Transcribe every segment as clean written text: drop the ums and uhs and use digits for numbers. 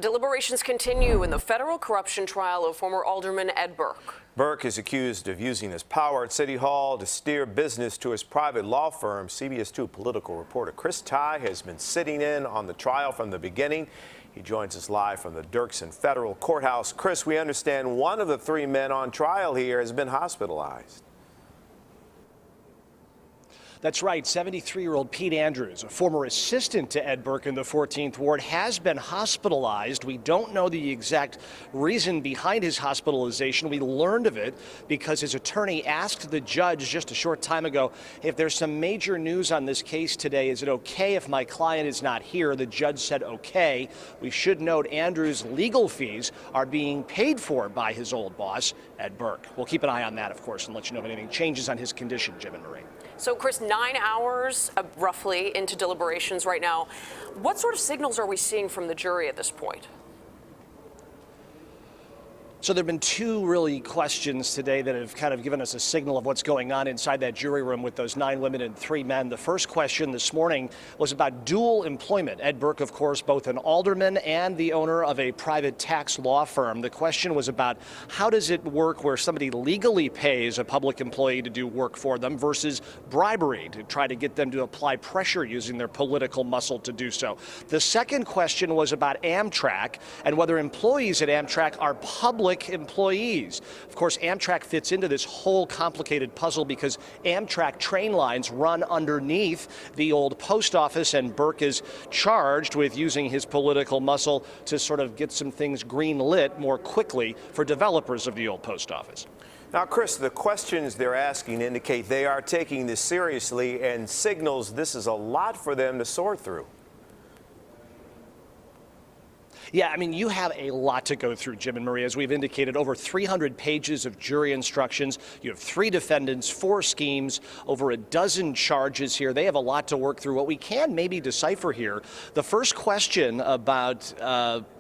Deliberations continue in the federal corruption trial of former Alderman Ed Burke. Burke is accused of using his power at City Hall to steer business to his private law firm. CBS 2 political reporter Chris Ty has been sitting in on the trial from the beginning. He joins us live from the Dirksen Federal Courthouse. Chris, we understand one of the three men on trial here has been hospitalized. That's right. 73-year-old Pete Andrews, a former assistant to Ed Burke in the 14th Ward, has been hospitalized. We don't know the exact reason behind his hospitalization. We learned of it because his attorney asked the judge just a short time ago, if there's some major news on this case today, is it okay if my client is not here? The judge said okay. We should note Andrews' legal fees are being paid for by his old boss, Ed Burke. We'll keep an eye on that, of course, and let you know if anything changes on his condition, Jim and Marie. So, Chris, 9 hours roughly into deliberations right now. What sort of signals are we seeing from the jury at this point? So there have been two really questions today that have kind of given us a signal of what's going on inside that jury room with those 9 women and 3 men. The first question this morning was about dual employment. Ed Burke, of course, both an alderman and the owner of a private tax law firm. The question was about how does it work where somebody legally pays a public employee to do work for them versus bribery to try to get them to apply pressure using their political muscle to do so. The second question was about Amtrak and whether employees at Amtrak are public employees. Of course, Amtrak fits into this whole complicated puzzle because Amtrak train lines run underneath the old post office, and Burke is charged with using his political muscle to sort of get some things green lit more quickly for developers of the old post office. Now, Chris, the questions they're asking indicate they are taking this seriously and signals this is a lot for them to sort through. Yeah, I mean, you have a lot to go through, Jim and Marie. As we've indicated, over 300 pages of jury instructions. You have 3 defendants, 4 schemes, over a dozen charges here. They have a lot to work through. What we can maybe decipher here, the first question about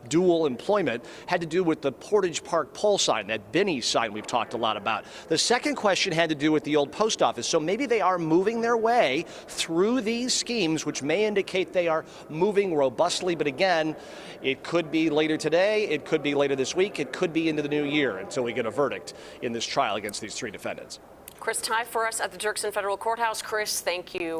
dual employment had to do with the Portage Park pole sign, that Benny sign we've talked a lot about. The second question had to do with the old post office. So maybe they are moving their way through these schemes, which may indicate they are moving robustly. But again, it could be later today, it could be later this week, it could be into the new year until we get a verdict in this trial against these 3 defendants. Chris Ty for us at the Dirksen Federal Courthouse. Chris, thank you.